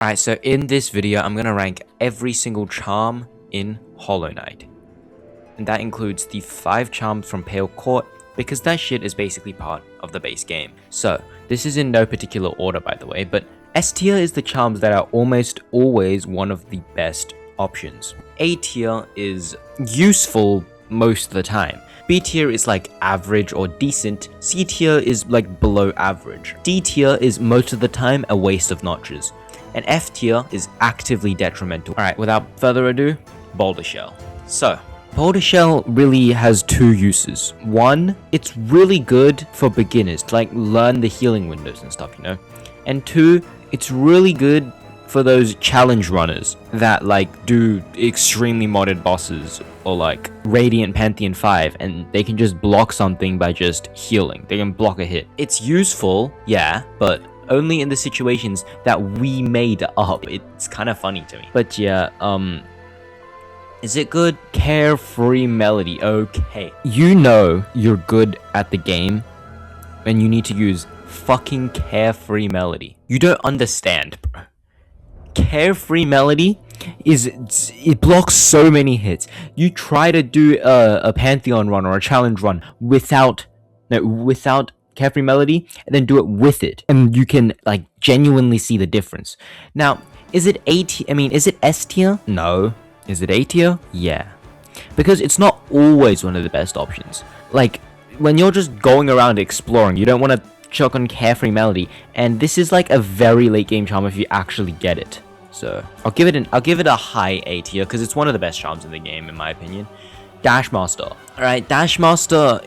Alright, so in this video, I'm gonna rank every single charm in Hollow Knight. And that includes the 5 charms from Pale Court, because that shit is basically part of the base game. So, this is in no particular order by the way, but S tier is the charms that are almost always one of the best options. A tier is useful most of the time. B tier is like average or decent. C tier is like below average. D tier is most of the time a waste of notches. And F tier is actively detrimental. Alright, without further ado, Boulder Shell. So, Boulder Shell really has 2 uses. One, it's really good for beginners to like learn the healing windows and stuff, you know? And 2, it's really good for those challenge runners that like do extremely modded bosses or like Radiant Pantheon 5 and they can just block something by just healing. They can block a hit. It's useful, yeah, but only in the situations that we made up. It's kind of funny to me. But yeah, is it good? Carefree Melody, okay. You know you're good at the game and you need to use fucking Carefree Melody. You don't understand, bro. Carefree Melody it blocks so many hits. You try to do a Pantheon run or a challenge run without Carefree Melody, and then do it with it, and you can like genuinely see the difference. Now, is it A tier? I mean, is it S tier? No. Is it A tier? Yeah, because it's not always one of the best options. Like when you're just going around exploring, you don't want to chuck on Carefree Melody, and this is like a very late game charm if you actually get it. So I'll give it a high A tier because it's one of the best charms in the game in my opinion. Dash Master. All right, Dash Master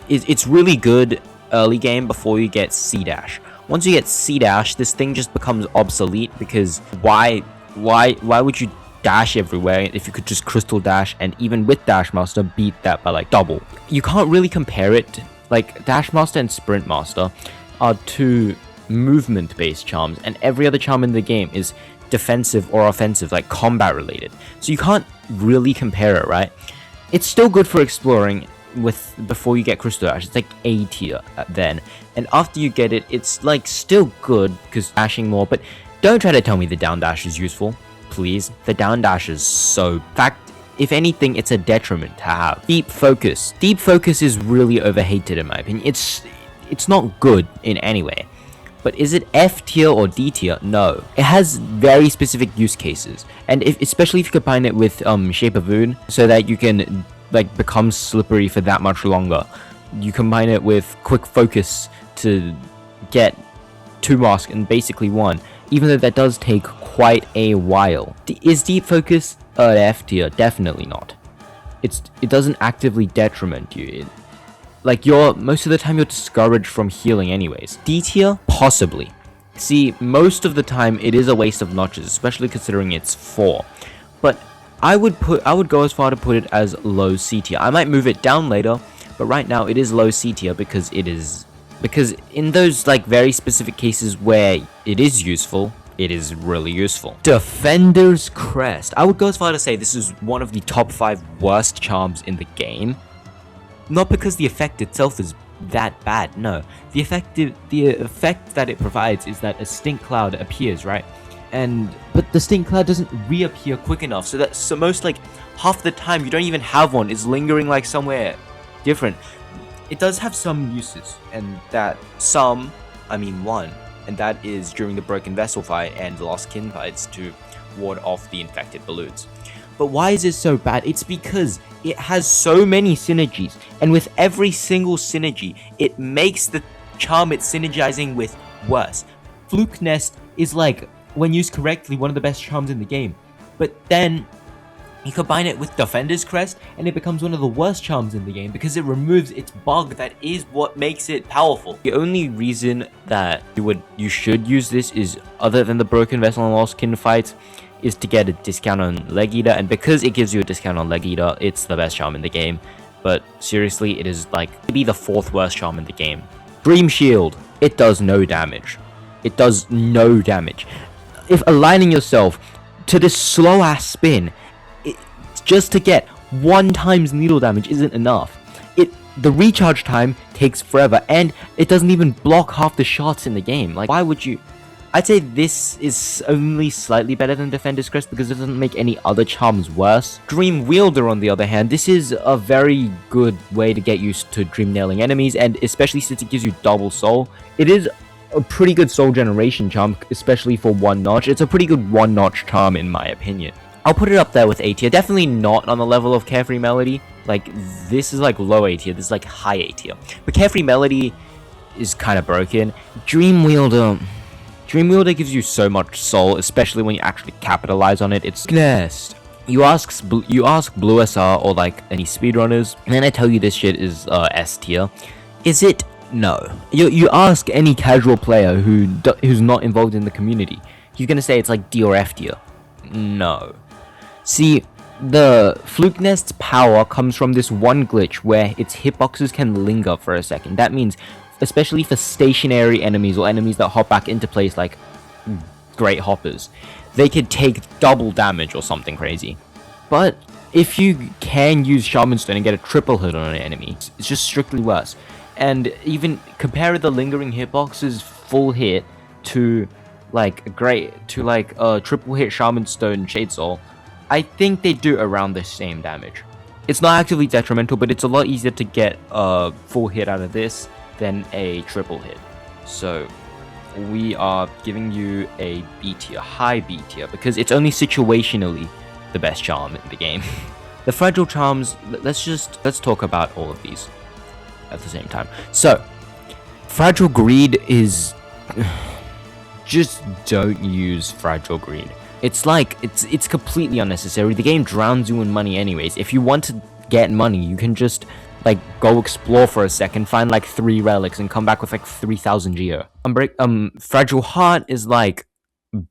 it's really good early game before you get C dash. Once you get C dash, this thing just becomes obsolete because why would you dash everywhere if you could just crystal dash, and even with Dash Master beat that by like double? You can't really compare it. Like Dash Master and Sprint Master are 2 movement based charms, and every other charm in the game is defensive or offensive, like combat related. So you can't really compare it, right? It's still good for exploring before you get Crystal Dash. It's like A tier then, and after you get it, it's like still good because dashing more. But don't try to tell me the down dash is useful, please. The down dash is so, in fact, if anything, it's a detriment to have. Deep Focus is really overhated in my opinion. It's not good in any way. But is it F tier or D tier? No. It has very specific use cases, and especially if you combine it with Shape of Moon, so that you can like become slippery for that much longer. You combine it with Quick Focus to get 2 masks and basically 1, even though that does take quite a while. Is Deep Focus F tier? Definitely not. It doesn't actively detriment you. Like most of the time you're discouraged from healing anyways. D tier? Possibly. See, most of the time it is a waste of notches, especially considering it's 4. But I would go as far to put it as low C tier. I might move it down later, but right now it is low C tier because in those like very specific cases where it is useful, it is really useful. Defender's Crest. I would go as far to say this is one of the top 5 worst charms in the game. Not because the effect itself is that bad, no. The effect that it provides is that a stink cloud appears, right? But the stink cloud doesn't reappear quick enough, so most like half the time you don't even have one. It's lingering like somewhere different. It does have some uses, and one, and that is during the Broken Vessel fight and the Lost Kin fights to ward off the infected balloons. But why is it so bad? It's because it has so many synergies, and with every single synergy, it makes the charm it's synergizing with worse. Fluke Nest is like, when used correctly, one of the best charms in the game. But then you combine it with Defender's Crest, and it becomes one of the worst charms in the game because it removes its bug that is what makes it powerful. The only reason that you should use this is, other than the Broken Vessel and Lost Kin fights, is to get a discount on Leg Eater, and because it gives you a discount on Leg Eater, it's the best charm in the game. But seriously, it is like maybe the 4th worst charm in the game. Dream Shield. It does no damage. It does no damage. If aligning yourself to this slow ass spin, just to get 1 times needle damage isn't enough. The recharge time takes forever, and it doesn't even block half the shots in the game. Like, why would you? I'd say this is only slightly better than Defender's Crest because it doesn't make any other charms worse. Dream Wielder, on the other hand, this is a very good way to get used to dream nailing enemies, and especially since it gives you double soul, it is a pretty good soul generation charm, especially for one notch. It's a pretty good one notch charm in my opinion. I'll put it up there with A tier, definitely not on the level of Carefree Melody. Like, this is like low A tier, this is like high A tier. But Carefree Melody is kind of broken. Dream Wielder gives you so much soul, especially when you actually capitalize on it. It's nest. You ask Blue SR or like any speedrunners, and then I tell you this shit is S tier. Is it? No. You ask any casual player who's not involved in the community, he's gonna say it's like D or F tier. No. See, the Fluke Nest's power comes from this one glitch where its hitboxes can linger for a second. That means, especially for stationary enemies or enemies that hop back into place like Great Hoppers, they could take double damage or something crazy. But if you can use Shaman Stone and get a triple hit on an enemy, it's just strictly worse. And even compare the lingering hitbox's full hit to like a triple hit Shaman Stone Shade Soul, I think they do around the same damage. It's not actively detrimental, but it's a lot easier to get a full hit out of this than a triple hit. So we are giving you a B tier, high B tier, because it's only situationally the best charm in the game. The fragile charms, let's talk about all of these at the same time. So Fragile Greed is just don't use Fragile Greed. It's like it's completely unnecessary. The game drowns you in money anyways. If you want to get money, you can just like go explore for a second, find like 3 relics and come back with like 3,000 geo. Fragile Heart is like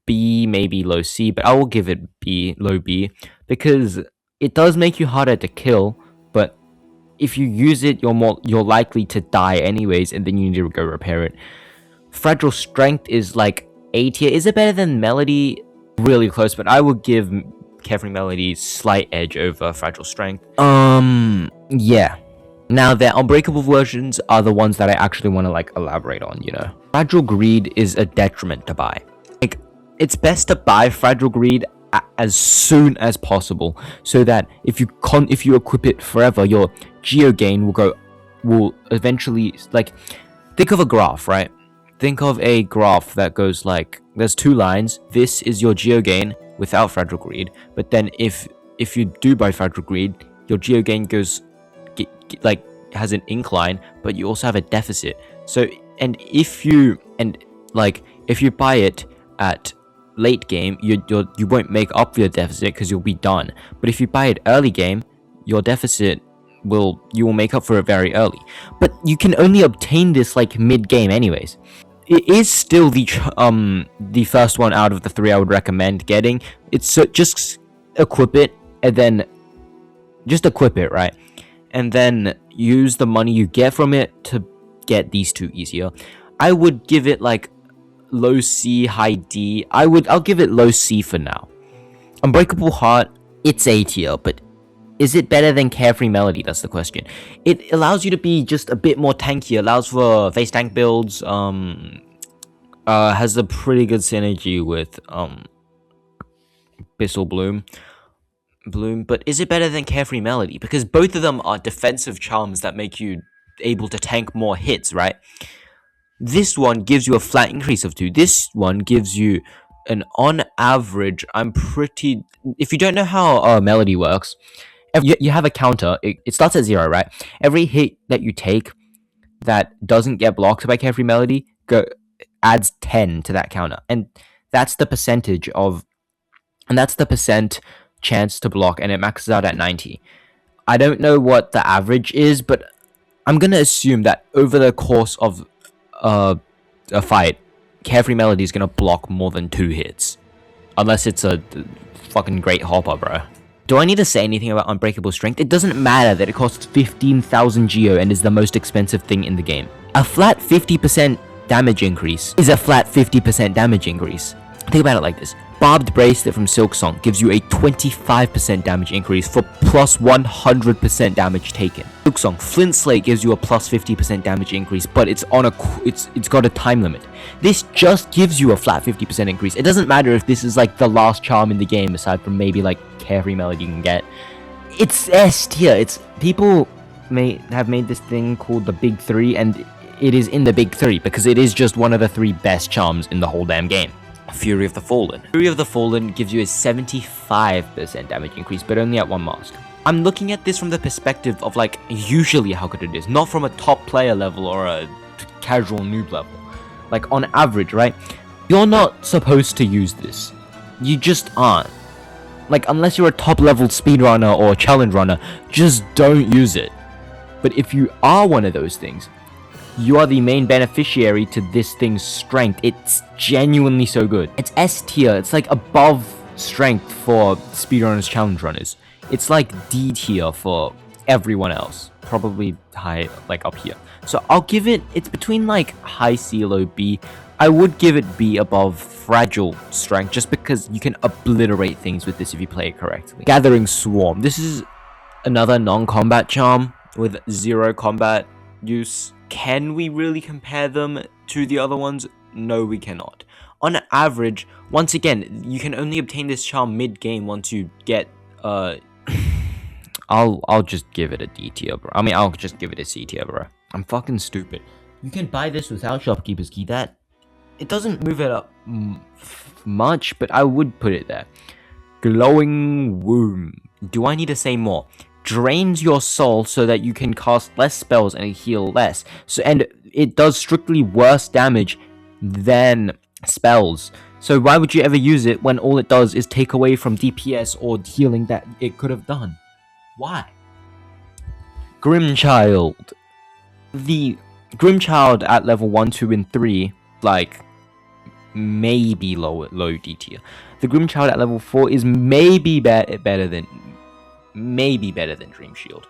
B, maybe low C, but I will give it B, low B, because it does make you harder to kill, but if you use it, you're likely to die anyways, and then you need to go repair it. Fragile Strength is like A tier. Is it better than Melody? Really close, but I would give Carefree Melody slight edge over Fragile Strength. Yeah. Now, their unbreakable versions are the ones that I actually want to like elaborate on, you know. Fragile Greed is a detriment to buy. Like, it's best to buy Fragile Greed as soon as possible, so that if you equip it forever, your geo gain will eventually, like, think of a graph, right? Think of a graph that goes like, there's 2 lines. This is your geo gain without Fragile Greed, but then if you do buy Fragile Greed, your geo gain goes has an incline, but you also have a deficit. So if you buy it at late game, you won't make up for your deficit because you'll be done. But if you buy it early game, your deficit you will make up for it very early. But you can only obtain this like mid game anyways. It is still the first one out of the 3 I would recommend getting. It's just equip it, and then just equip it, right? And then use the money you get from it to get these 2 easier. I would give it like low C, high D. I'll give it low C for now. Unbreakable Heart, it's A tier, but is it better than Carefree Melody? That's the question. It allows you to be just a bit more tanky, allows for face tank builds, has a pretty good synergy with Abyssal Bloom, but is it better than Carefree Melody? Because both of them are defensive charms that make you able to tank more hits, right? This one gives you a flat increase of 2. This one gives you an on average, if you don't know how Melody works, you have a counter. It starts at 0, right? Every hit that you take that doesn't get blocked by Carefree Melody adds 10 to that counter, and that's the percent chance to block, and it maxes out at 90. I don't know what the average is, but I'm gonna assume that over the course of a fight, Carefree Melody is gonna block more than 2 hits, unless it's a fucking Great Hopper, bro. Do I need to say anything about Unbreakable Strength? It doesn't matter that it costs 15,000 geo and is the most expensive thing in the game. A flat 50% damage increase is a flat 50% damage increase. Think about it like this. Barbed Bracelet from Silk Song gives you a 25% damage increase for plus 100% damage taken. Silk Song Flint Slate gives you a plus 50% damage increase, but it's got a time limit. This just gives you a flat 50% increase. It doesn't matter if this is like the last charm in the game, aside from maybe like Carefree Melody you can get. It's S tier. It's people may have made this thing called the Big Three, and it is in the Big Three because it is just one of the 3 best charms in the whole damn game. Fury of the Fallen. Fury of the Fallen gives you a 75% damage increase, but only at 1 mask. I'm looking at this from the perspective of like usually how good it is, not from a top player level or a casual noob level. Like on average, right? You're not supposed to use this. You just aren't. Like unless you're a top level speedrunner or challenge runner, just don't use it. But if you are one of those things, you are the main beneficiary to this thing's strength. It's genuinely so good. It's S tier. It's like above strength for speedrunners, challenge runners. It's like D tier for everyone else. Probably high, like up here. So I'll give it, it's between like high C, low B. I would give it B above Fragile Strength just because you can obliterate things with this if you play it correctly. Gathering Swarm. This is another non-combat charm with 0 combat use. Can we really compare them to the other ones? No, we cannot. On average, once again, you can only obtain this charm mid-game once you get, I'll just give it a D tier, bro. I mean, I'll just give it a C tier, bro. I'm fucking stupid. You can buy this without Shopkeeper's Key. That, it doesn't move it up much, but I would put it there. Glowing Womb. Do I need to say more? Drains your soul so that you can cast less spells and heal less. So, and it does strictly worse damage than spells. So why would you ever use it when all it does is take away from DPS or healing that it could have done? Why? Grimchild. The Grimchild at level 1, 2, and 3, like, maybe low D tier. The Grimchild at level 4 is maybe better than Dream Shield.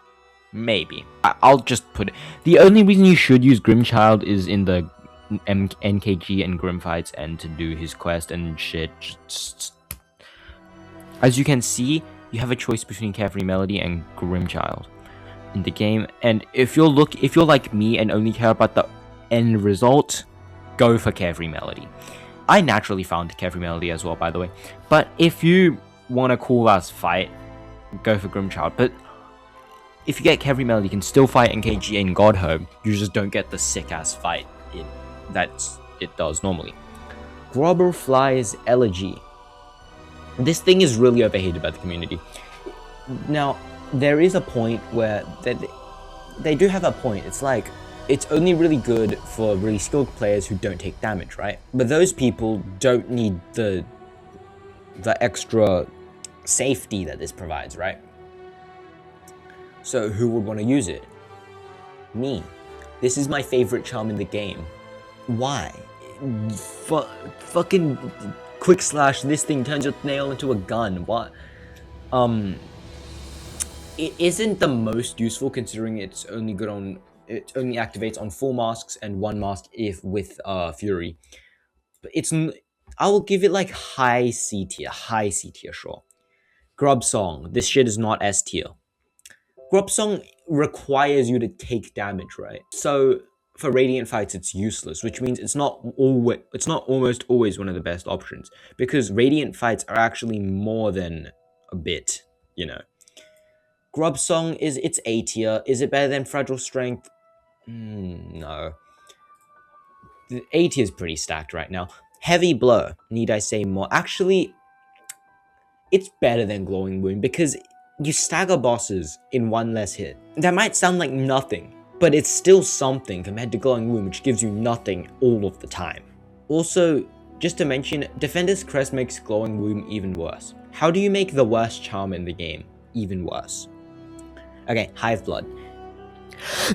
Maybe. I'll just put it. The only reason you should use Grimchild is in the NKG and Grim fights and to do his quest and shit. As you can see, you have a choice between Carefree Melody and Grimchild in the game. And if you're like me and only care about the end result, go for Carefree Melody. I naturally found Carefree Melody as well, by the way. But if you want a cool ass fight, go for Grimchild. But if you get Carefree Melody, you can still fight NKG and Godhope. You just don't get the sick ass fight that it does normally. Grobberfly's Elegy. This thing is really overhated by the community. Now, there is a point where they do have a point. It's like, it's only really good for really skilled players who don't take damage, right? But those people don't need the extra safety that this provides, right? So who would want to use it? Me. This is my favorite charm in the game. Why? Fucking quick slash, this thing turns your nail into a gun. What? It isn't the most useful considering it only activates on 4 masks and 1 mask if with Fury. But I will give it like high C tier, sure. Grub Song. This shit is not S tier. Grub Song requires you to take damage, right? So for Radiant fights, it's useless, which means it's not almost always one of the best options because Radiant fights are actually more than a bit, you know. Grub Song it's A tier. Is it better than Fragile Strength? No. The A tier is pretty stacked right now. Heavy Blow. Need I say more? Actually, it's better than Glowing Wound because you stagger bosses in 1 less hit. That might sound like nothing, but it's still something compared to Glowing Wound, which gives you nothing all of the time. Also, just to mention, Defender's Crest makes Glowing Wound even worse. How do you make the worst charm in the game even worse? Okay, Hive Blood.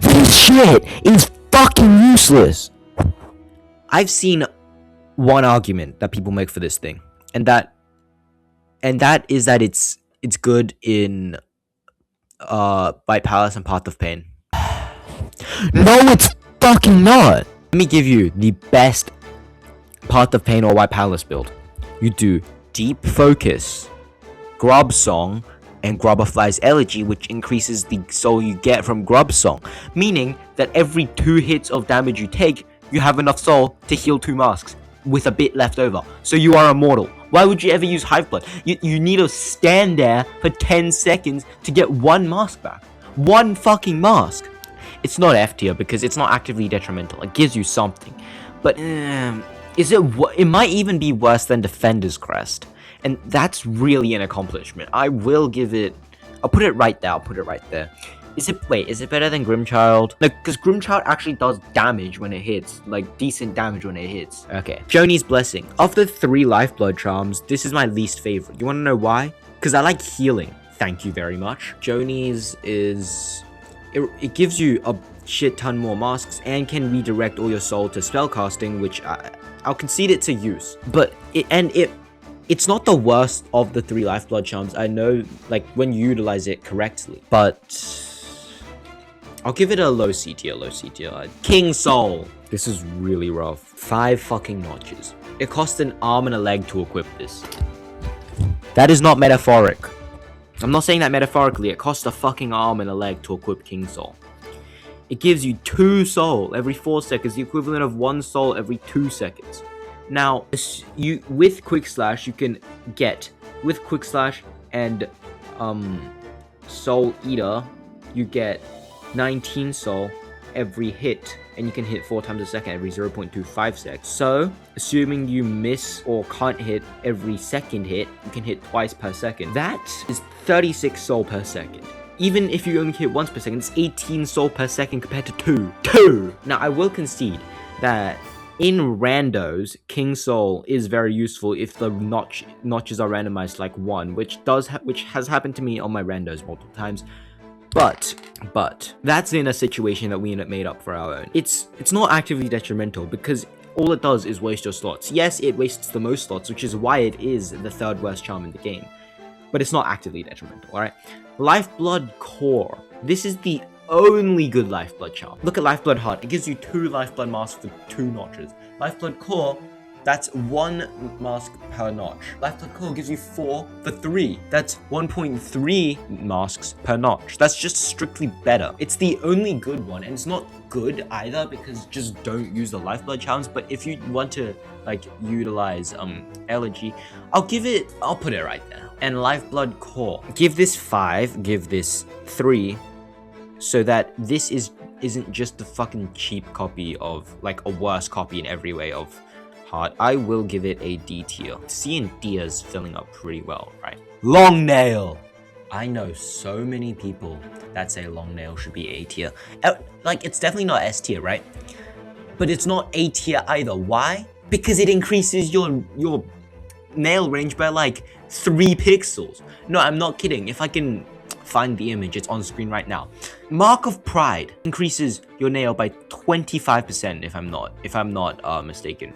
This shit is fucking useless! I've seen one argument that people make for this thing, and that is that it's good in Bite Palace and Path of Pain. No, it's fucking not! Let me give you the best Path of Pain or White Palace build. you do Deep Focus, Grub Song, and Grubberfly's Elegy, which increases the soul you get from Grub Song, meaning that every 2 hits of damage you take, you have enough soul to heal 2 masks, with a bit left over, so you are immortal. Why would you ever use Hive Blood? You need to stand there for 10 seconds to get 1 mask back. 1 fucking mask. It's not F tier because it's not actively detrimental. It gives you something. But, it might even be worse than Defender's Crest. And that's really an accomplishment. I will give it... I'll put it right there. Is it better than Grimchild? No, because Grimchild actually does damage when it hits. Like, decent damage when it hits. Okay. Joni's Blessing. Of the 3 Lifeblood charms, this is my least favorite. You want to know why? Because I like healing. Thank you very much. Joni's is... It gives you a shit ton more masks and can redirect all your soul to spellcasting, which I'll concede it to use. But it's not the worst of the 3 Lifeblood charms. I know, like, when you utilize it correctly. But I'll give it a low C tier. King Soul. This is really rough. 5 fucking notches. It costs an arm and a leg to equip this. That is not metaphoric. I'm not saying that metaphorically. It costs a fucking arm and a leg to equip King Soul. It gives you 2 soul every 4 seconds, the equivalent of 1 soul every 2 seconds. Now, with Quick Slash, you can get, with Quick Slash and Soul Eater, you get 19 soul every hit, and you can hit 4 times a second every 0.25 seconds. So, assuming you miss or can't hit every second hit, you can hit twice per second. That is 36 soul per second. Even if you only hit once per second, it's 18 soul per second compared to 2. Now, I will concede that in randos, King Soul is very useful if the notches are randomized like 1, which has happened to me on my randos multiple times. But that's in a situation that we made up for our own. It's not actively detrimental because all it does is waste your slots. Yes, it wastes the most slots, which is why it is the 3rd worst charm in the game. But it's not actively detrimental, alright? Lifeblood Core. This is the only good Lifeblood charm. Look at Lifeblood Heart. It gives you 2 Lifeblood masks for 2 notches. Lifeblood Core, that's 1 mask per notch. Lifeblood Core gives you 4 for 3. That's 1.3 masks per notch. That's just strictly better. It's the only good one, and it's not good either because just don't use the Lifeblood charms. But if you want to like utilize Elegy, I'll put it right there. And Lifeblood Core. Give this 5, give this 3, so that this isn't just a fucking cheap copy of, like, a worse copy in every way of Heart. I will give it a D tier. C and D is filling up pretty well, right? Long Nail. I know so many people that say Long Nail should be A tier. Like, it's definitely not S tier, right? But it's not A tier either. Why? Because it increases your nail range by like 3 pixels. No, I'm not kidding. If I can find the image, it's on screen right now. Mark of Pride increases your nail by 25% if I'm not mistaken.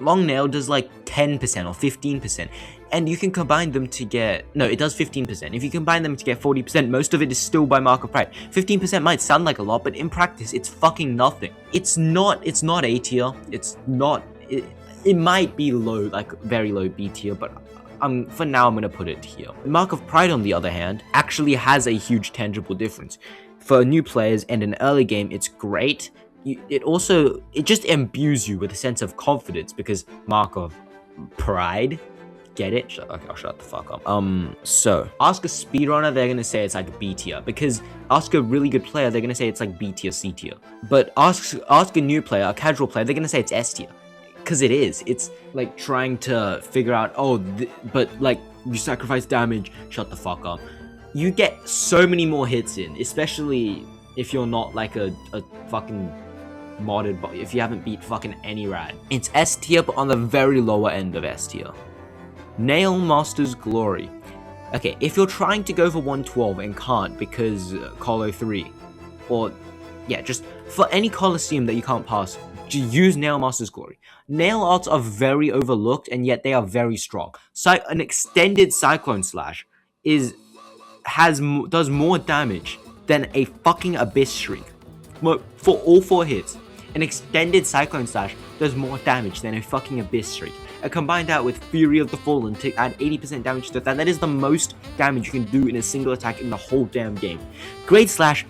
Long Nail does like 10% or 15%, and you can combine them to get... No, it does 15%. If you combine them to get 40%, most of it is still by Mark of Pride. 15% might sound like a lot, but in practice, it's fucking nothing. It's not A tier. It's not... It might be low, like very low B tier, but for now, I'm gonna put it here. Mark of Pride, on the other hand, actually has a huge tangible difference. For new players and an early game, it's great. It just imbues you with a sense of confidence because Mark of Pride, get it? Okay, I'll shut the fuck up. So ask a speedrunner, they're gonna say it's like B tier, because ask a really good player, they're gonna say it's like B tier, C tier. But ask a new player, a casual player, they're gonna say it's S tier. Because it is. It's like trying to figure out, but like you sacrifice damage, shut the fuck up. You get so many more hits in, especially if you're not like a fucking modded, but if you haven't beat fucking any rad. It's S tier, but on the very lower end of S tier. Nail Master's Glory. Okay, if you're trying to go for 112 and can't because Colo 3, or yeah, just for any Coliseum that you can't pass, use Nail Master's Glory. Nail arts are very overlooked, and yet they are very strong. An extended Cyclone Slash does more damage than a fucking Abyss Shriek. For all 4 hits, an extended Cyclone Slash does more damage than a fucking Abyss Shriek. combine that with Fury of the Fallen to add 80% damage to that. That is the most damage you can do in a single attack in the whole damn game. Great Slash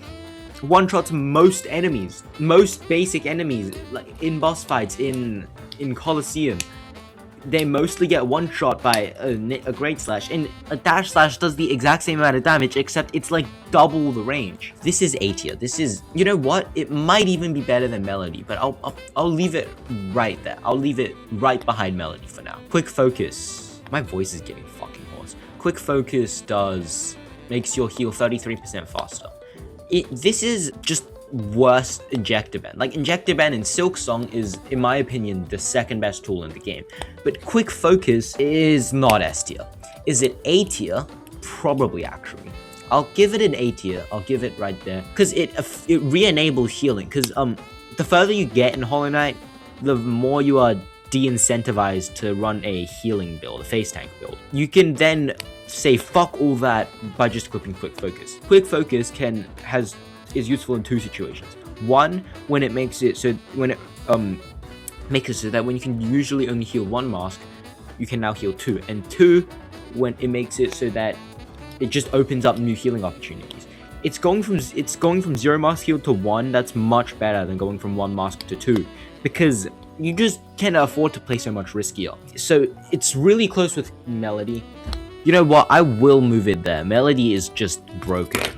one-shots most enemies, most basic enemies, like in boss fights, in Colosseum. They mostly get one shot by a Great Slash, and a Dash Slash does the exact same amount of damage, except it's like double the range. This is A tier. This is, you know what? It might even be better than Melody, but I'll leave it right there. I'll leave it right behind Melody for now. Quick Focus. My voice is getting fucking hoarse. Quick Focus makes your heal 33% faster. This is just worse Injector Band. Like, Injector Band and Silk Song is, in my opinion, the second best tool in the game. But Quick Focus is not S tier. Is it A tier? Probably, actually. I'll give it an A tier. I'll give it right there. Because it re-enables healing. Because the further you get in Hollow Knight, the more you are de-incentivized to run a healing build, a face tank build. You can then say fuck all that by just equipping Quick Focus. Quick Focus is useful in two situations. One, when it makes it so makes it so that when you can usually only heal one mask, you can now heal two. And two, when it makes it so that it just opens up new healing opportunities. It's going from 0 mask heal to 1. That's much better than going from 1 mask to 2, because you just can't afford to play so much riskier. So it's really close with Melody. You know what? I will move it there. Melody is just broken.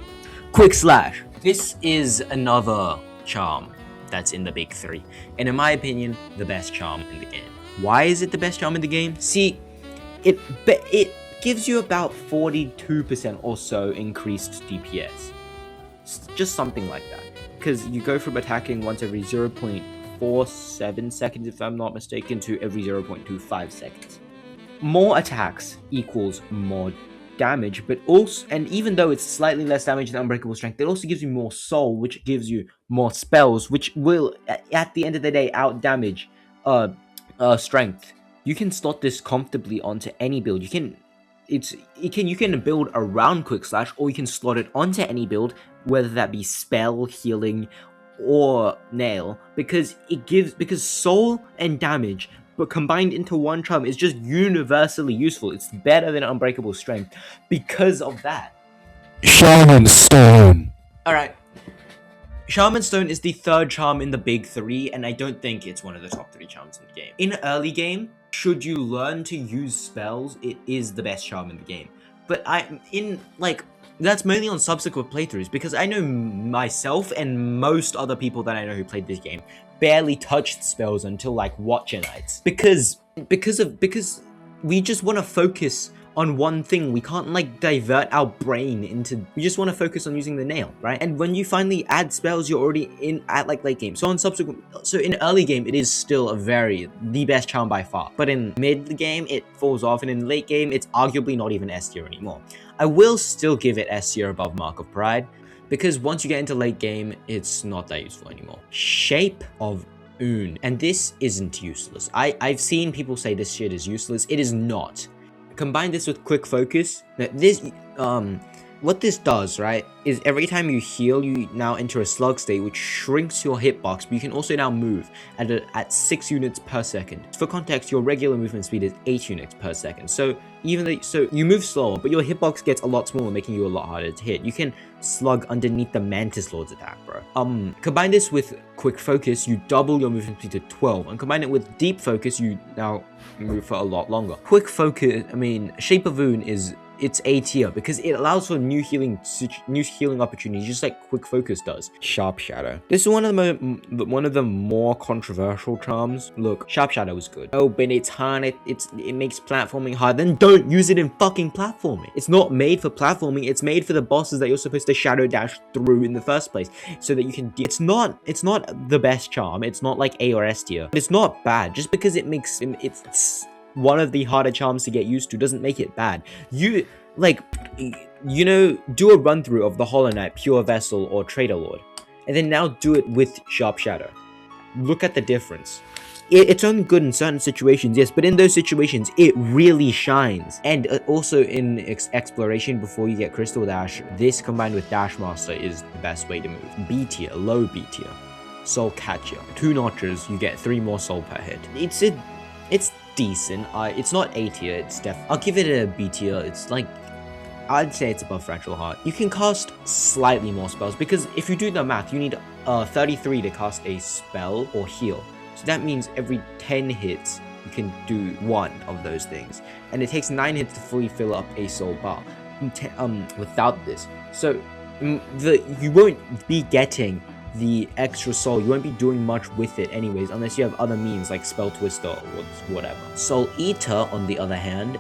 Quick Slash. This is another charm that's in the big three, and in my opinion, the best charm in the game. Why is it the best charm in the game? See, it gives you about 42% or so increased DPS. Just something like that. Because you go from attacking once every 0.47 seconds, if I'm not mistaken, to every 0.25 seconds. More attacks equals more damage, but also, and even though it's slightly less damage than Unbreakable Strength, it also gives you more soul, which gives you more spells, which will at the end of the day out damage strength. You can slot this comfortably onto any build. You can build around Quick Slash, or you can slot it onto any build, whether that be spell, healing, or nail, because soul and damage but combined into one charm is just universally useful. It's better than Unbreakable Strength because of that. Shaman Stone. Alright. Shaman Stone is the third charm in the big three, and I don't think it's one of the top 3 charms in the game. In early game, should you learn to use spells, it is the best charm in the game. But that's mainly on subsequent playthroughs, because I know myself and most other people that I know who played this game barely touched spells until like Watcher Nights, because we just want to focus on one thing. We can't like divert our brain into, we just want to focus on using the nail, right? And when you finally add spells, you're already at like late game. So in early game, it is still the best charm by far. But in mid game, it falls off, and in late game, it's arguably not even S tier anymore. I will still give it S tier above Mark of Pride, because once you get into late game, it's not that useful anymore. Shape of Oon, and this isn't useless. I've seen people say this shit is useless. It is not. Combine this with Quick Focus. What this does, right, is every time you heal, you now enter a slug state, which shrinks your hitbox, but you can also now move at 6 units per second. For context, your regular movement speed is 8 units per second. So you move slower, but your hitbox gets a lot smaller, making you a lot harder to hit. You can slug underneath the Mantis Lord's attack, bro. Combine this with Quick Focus, you double your movement speed to 12, and combine it with Deep Focus, you now move for a lot longer. Quick Focus, Shape of Oon it's A tier because it allows for new healing opportunities, just like Quick Focus does. Sharp Shadow. This is one of the more controversial charms. Look, Sharp Shadow is good. Oh, but it's hard. It makes platforming hard. Then don't use it in fucking platforming. It's not made for platforming. It's made for the bosses that you're supposed to shadow dash through in the first place, so that you can. It's not the best charm. It's not like A or S tier. But it's not bad. Just because it's one of the harder charms to get used to doesn't make it bad. Do a run through of the Hollow Knight, Pure Vessel, or Trader Lord, and then now do it with Sharp Shadow. Look at the difference. It's only good in certain situations, yes, but in those situations, it really shines. And also in exploration before you get Crystal Dash, this combined with Dash Master is the best way to move. B tier, low B tier, Soul Catcher. 2 notches, you get 3 more soul per hit. decent. It's not A tier. It's I'll give it a B tier. It's like, I'd say it's above Fragile Heart. You can cast slightly more spells because if you do the math, you need 33 to cast a spell or heal. So that means every 10 hits, you can do one of those things. And it takes 9 hits to fully fill up a soul bar without this. So you won't be getting the extra soul. You won't be doing much with it anyways, unless you have other means like Spell Twister or whatever. Soul Eater, on the other hand,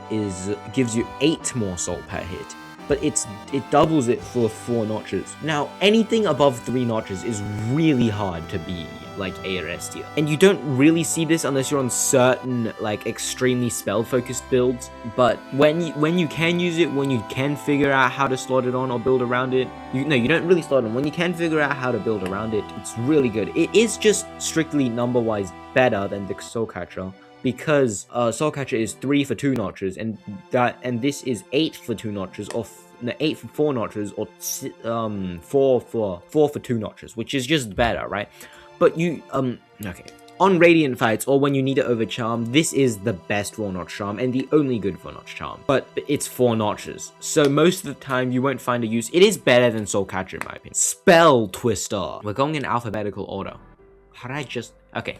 gives you 8 more soul per hit, but it doubles it for 4 notches. Now, anything above 3 notches is really hard to be like A or S tier, and you don't really see this unless you're on certain like extremely spell focused builds. But when you can use it, when you can figure out how to slot it on or build around it, you don't really slot it on. When you can figure out how to build around it, it's really good. It is just strictly number wise better than the Soul Catcher, because Soul Catcher is 3 for 2 notches, and this is 8 for 2 notches, or 8 for 4 notches, or 4 for 2 notches, which is just better, right? But okay. On Radiant fights, or when you need it over Charm, this is the best 4-notch Charm, and the only good 4-notch Charm. But it's 4 notches, so most of the time you won't find a use. It is better than Soul Catcher in my opinion. Spell Twister. We're going in alphabetical order. How did I just... Okay.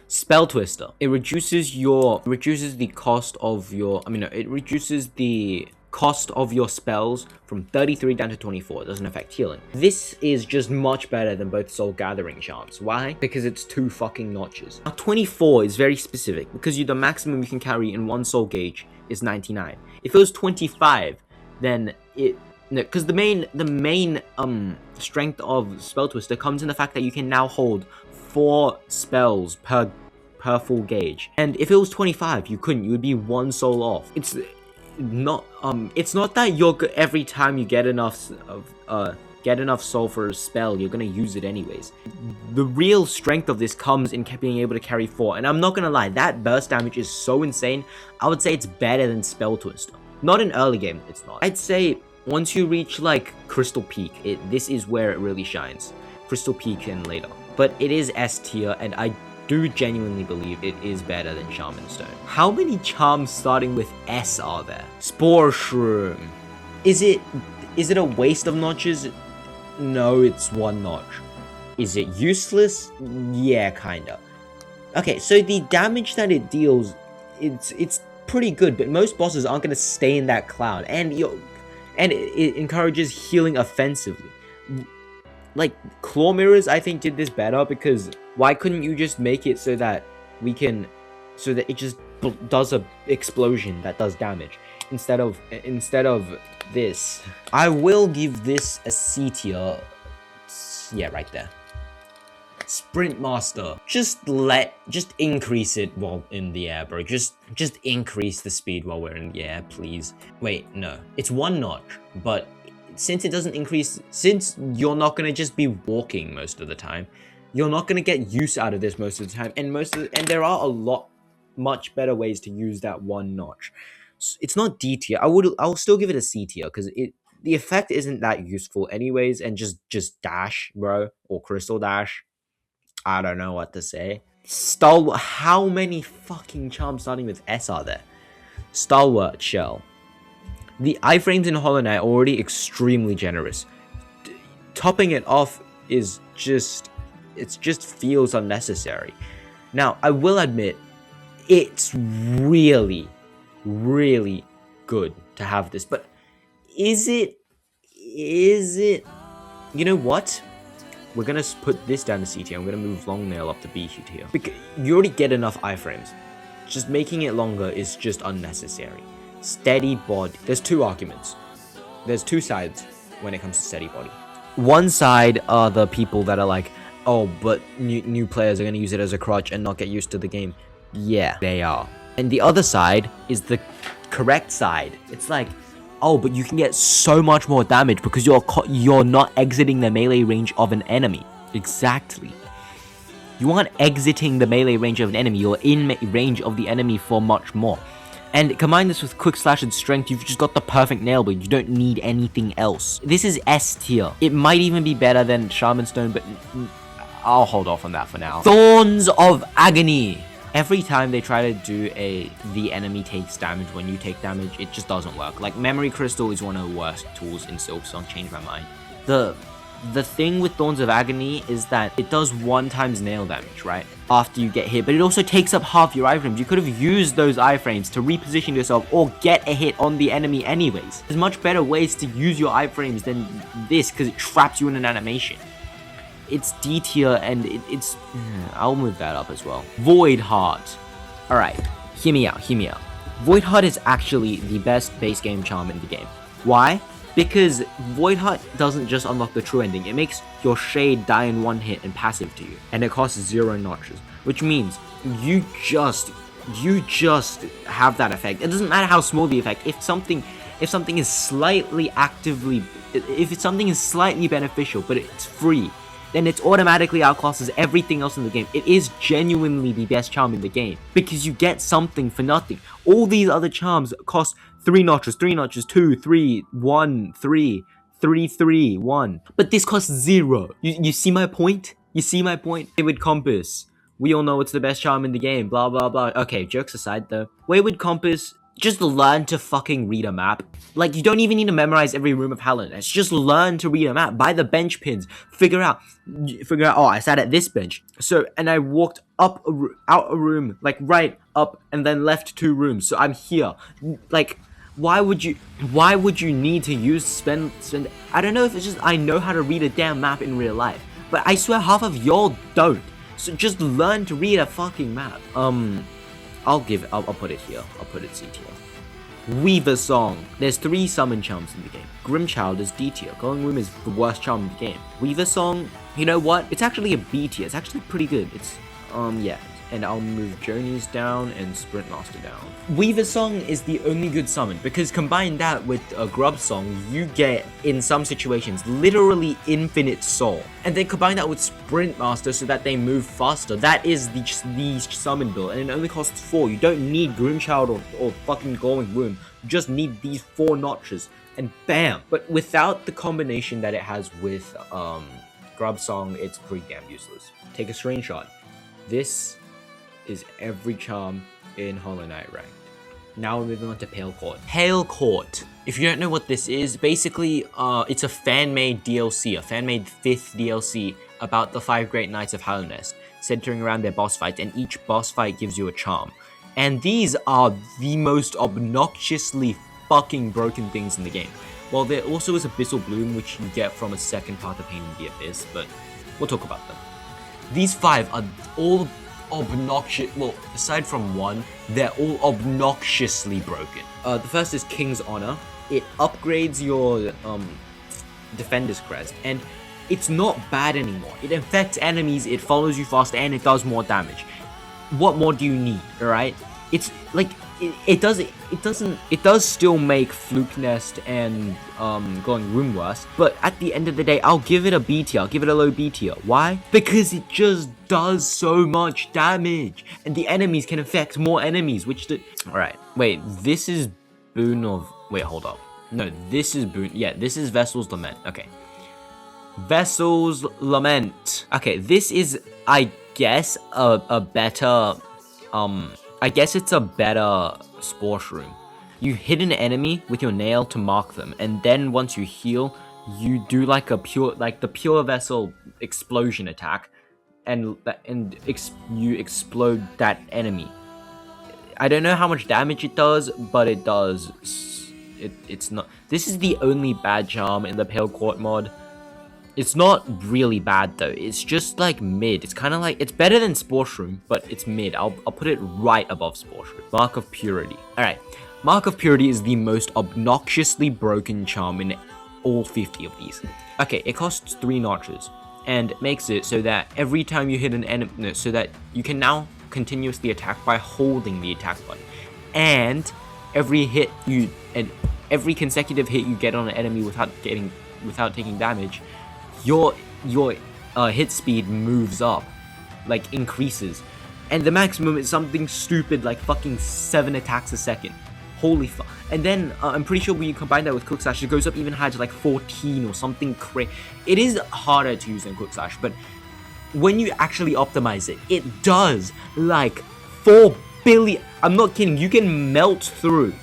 Spell Twister. It reduces the cost of your... it reduces the cost of your spells from 33 down to 24. It doesn't affect healing. This is just much better than both Soul Gathering Charms. Why? Because it's 2 fucking notches. Now 24 is very specific because the maximum you can carry in 1 soul gauge is 99. If it was 25, then because the main strength of Spell Twister comes in the fact that you can now hold 4 spells per full gauge. And if it was 25, you couldn't. You would be 1 soul off. It's not that every time you get enough soul for a spell, you're gonna use it anyways. The real strength of this comes in being able to carry 4, and I'm not gonna lie, that burst damage is so insane. I would say it's better than Spell Twister. Not in early game, it's not. I'd say once you reach like Crystal Peak, this is where it really shines. Crystal Peak and later, but it is S tier, and I do genuinely believe it is better than Shaman Stone. How many charms starting with S are there? Spore Shroom. Is it a waste of notches? No, it's 1 notch. Is it useless? Yeah, kinda. Okay, so the damage that it deals, it's pretty good, but most bosses aren't gonna stay in that cloud, and it encourages healing offensively. Like, Claw Mirrors, I think, did this better, because why couldn't you just make it so that it just does a explosion that does damage instead of this? I will give this a C tier. Yeah, right there. Sprint Master. Just increase it while in the air, bro. Just increase the speed while we're in the air, please. Wait, no. It's 1 notch, but since it doesn't increase, since you're not gonna just be walking most of the time, you're not gonna get use out of this most of the time, and there are much better ways to use that 1 notch. It's not D tier. I'll still give it a C tier because the effect isn't that useful anyways, and just dash, bro, or crystal dash. I don't know what to say. Stalwart. How many fucking charms starting with S are there? Stalwart Shell. The iframes in Hollow Knight are already extremely generous. Topping it off is just feels unnecessary. Now, I will admit, it's really, really good to have this, but is it? You know what? We're gonna put this down to C tier. I'm gonna move Longnail up to B tier. Because you already get enough iframes. Just making it longer is just unnecessary. Steady body. There's 2 arguments. There's 2 sides when it comes to steady body. One side are the people that are like, oh, but new players are going to use it as a crutch and not get used to the game. Yeah, they are. And the other side is the correct side. It's like, oh, but you can get so much more damage because you're not exiting the melee range of an enemy. Exactly. You aren't exiting the melee range of an enemy. You're in range of the enemy for much more. And combine this with Quick Slash and Strength, you've just got the perfect nail blade. You don't need anything else. This is S tier. It might even be better than Shaman Stone, but I'll hold off on that for now. Thorns of Agony. Every time they try to do the enemy takes damage when you take damage, it just doesn't work. Like Memory Crystal is one of the worst tools in Silksong, changed my mind. The thing with Thorns of Agony is that it does 1 times nail damage, right? After you get hit, but it also takes up half your iframes. You could have used those iframes to reposition yourself or get a hit on the enemy anyways. There's much better ways to use your iframes than this because it traps you in an animation. It's D tier and it's... I'll move that up as well. Void Heart. Alright, hear me out. Void Heart is actually the best base game charm in the game. Why? Because Void Heart doesn't just unlock the true ending, it makes your shade die in 1 hit and passive to you. And it costs 0 notches. Which means you just have that effect. It doesn't matter how small the effect. If something is slightly beneficial, but it's free, then it automatically outclasses everything else in the game. It is genuinely the best charm in the game because you get something for nothing. All these other charms cost 3 notches, 2, 3, 1, 3, 3, 3, 1. But this costs 0. You see my point? Wayward Compass. We all know it's the best charm in the game, blah blah blah. Okay, jokes aside though. Wayward Compass, just learn to fucking read a map. Like, you don't even need to memorize every room of Hallownest. Just learn to read a map. Buy the bench pins. Figure out, oh, I sat at this bench. So, and I walked out a room, like right up, and then left 2 rooms. So I'm here. Like, why would you need to spend, I don't know if it's just I know how to read a damn map in real life. But I swear half of y'all don't. So just learn to read a fucking map. I'll put it here. I'll put it C tier. Weaver Song. There's 3 summon charms in the game. Grimchild is D tier. Going Room is the worst charm in the game. Weaver Song, you know what? It's actually a B tier. It's actually pretty good. It's, yeah. And I'll move Journeys down and Sprint Master down. Weaver Song is the only good summon because combine that with a Grub Song, you get, in some situations, literally infinite soul. And then combine that with Sprint Master so that they move faster. That is the summon build, and it only costs 4. You don't need Grimchild or fucking Glowing Room. You just need these 4 notches, and bam! But without the combination that it has with Grub Song, it's pretty damn useless. Take a screenshot. This is every charm in Hollow Knight ranked. Now we're moving on to Pale Court. Pale Court. If you don't know what this is, basically it's a fan-made DLC, a fan-made 5th DLC about the 5 Great Knights of Hallownest, centering around their boss fight, and each boss fight gives you a charm. And these are the most obnoxiously fucking broken things in the game. Well, there also is Abyssal Bloom, which you get from a second Path of Pain in the Abyss, but we'll talk about them. These 5 are all obnoxious. Well, aside from 1, they're all obnoxiously broken. The first is King's Honor. It upgrades your Defender's Crest, and it's not bad anymore. It infects enemies, it follows you faster, and it does more damage. What more do you need? Alright? It's like it does still make Fluke Nest and Glowing Room worse, but at the end of the day, I'll give it a B tier. I'll give it a low B tier. Why? Because it just does so much damage, and the enemies can affect more enemies, Alright, wait, this is Boon of... Wait, hold up. No, this is Boon... Yeah, this is Vessel's Lament. Okay. Vessel's Lament. Okay, this is, I guess, a better... I guess it's a better Spore Shroom. You hit an enemy with your nail to mark them, and then once you heal, you do like the Pure Vessel explosion attack, and you explode that enemy. I don't know how much damage it does, but it does. It's not. This is the only bad charm in the Pale Court mod. It's not really bad though, it's just like mid. It's kind of like, it's better than Spore Shroom, but it's mid. I'll put it right above Spore Shroom. Mark of Purity. Alright, Mark of Purity is the most obnoxiously broken charm in all 50 of these. Okay, it costs 3 notches, and it makes it so that every time you hit an enemy, so that you can now continuously attack by holding the attack button. And every consecutive hit you get on an enemy without taking damage, your hit speed moves up, like increases, and the maximum is something stupid like fucking 7 attacks a second. Holy fuck! And then I'm pretty sure when you combine that with Quick Slash, it goes up even higher to like 14 or something crazy. It is harder to use than Quick Slash, but when you actually optimize it, it does like 4 billion. I'm not kidding. You can melt through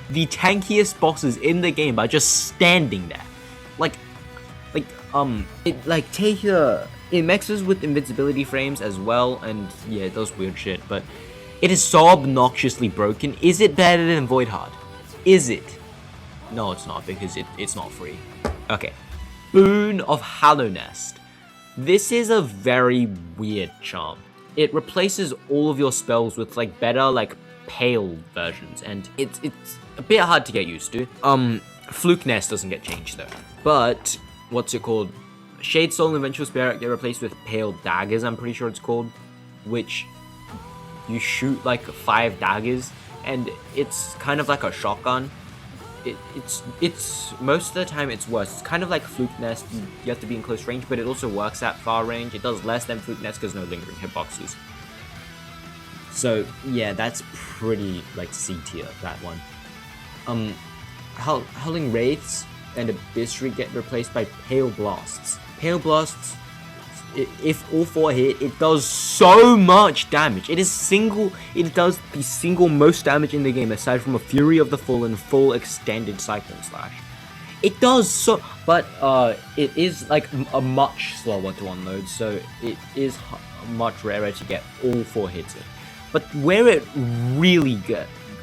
the tankiest bosses in the game by just standing there. It mixes with invincibility frames as well, and yeah, it does weird shit, but it is so obnoxiously broken. Is it better than Void Hard? Is it? No, it's not, because it's not free. Okay. Boon of Hallow Nest. This is a very weird charm. It replaces all of your spells with like better like pale versions, and it's a bit hard to get used to. Fluke Nest doesn't get changed though. But what's it called? Shade Soul and Vengeful Spirit get replaced with Pale Daggers, I'm pretty sure it's called, which you shoot like 5 daggers, and it's kind of like a shotgun. It's most of the time it's worse. It's kind of like Fluke Nest. You have to be in close range, but it also works at far range. It does less than Fluke Nest because no lingering hitboxes. So yeah, that's pretty like C tier, that one. Howling Wraiths and Abyss Shriek get replaced by Pale Blasts. Pale Blasts, if all 4 hit, it does so much damage. It does the single most damage in the game aside from a Fury of the Fallen full extended Cyclone Slash. It does so, but it is like a much slower to unload, so it is much rarer to get all 4 hits in. But where it really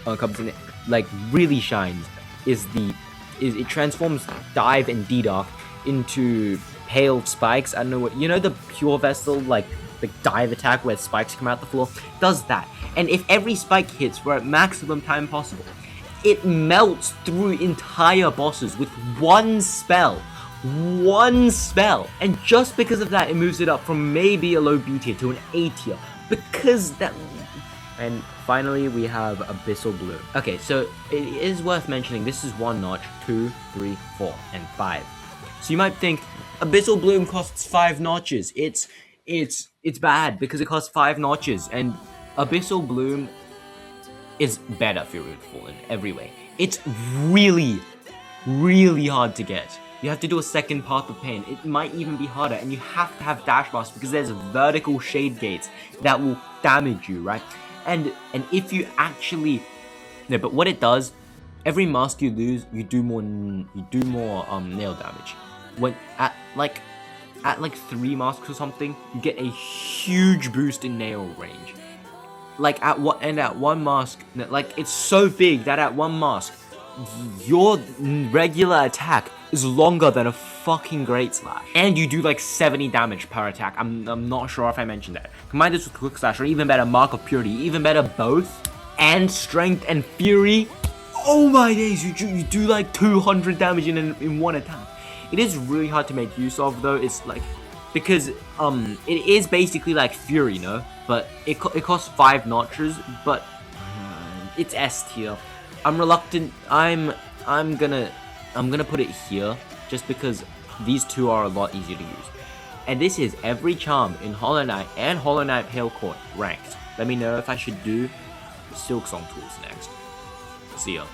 comes in, like really shines, is it transforms Dive and D-Dark into Pale Spikes. I don't know what, you know, the Pure Vessel, like the dive attack where spikes come out the floor, does that. And if every spike hits for at maximum time possible, it melts through entire bosses with one spell. And just because of that, it moves it up from maybe a low B tier to an A tier. Because that... And finally, we have Abyssal Bloom. Okay, so it is worth mentioning, this is 1 notch, 2, 3, 4, and 5. So you might think, Abyssal Bloom costs 5 notches. It's bad because it costs 5 notches, and Abyssal Bloom is better Fury of the Fallen every way. It's really, really hard to get. You have to do a second Path of Pain. It might even be harder, and you have to have dash bars because there's vertical shade gates that will damage you, right? And if you actually, no, but what it does, every mask you lose, you do more nail damage. When at like 3 masks or something, you get a huge boost in nail range. Like at 1 mask, like it's so big that at 1 mask, your regular attack is longer than a fucking Great Slash. And you do like 70 damage per attack. I'm not sure if I mentioned that. Combine this with Quick Slash, or even better, Mark of Purity, even better both, and Strength and Fury. Oh my days, you do like 200 damage in 1 attack. It is really hard to make use of though. It's like, because it is basically like Fury, you know, but it costs 5 notches, but it's S tier. I'm reluctant. I'm gonna put it here just because these 2 are a lot easier to use. And this is every charm in Hollow Knight and Hollow Knight Pale Court ranked. Let me know if I should do Silk Song tools next. See ya.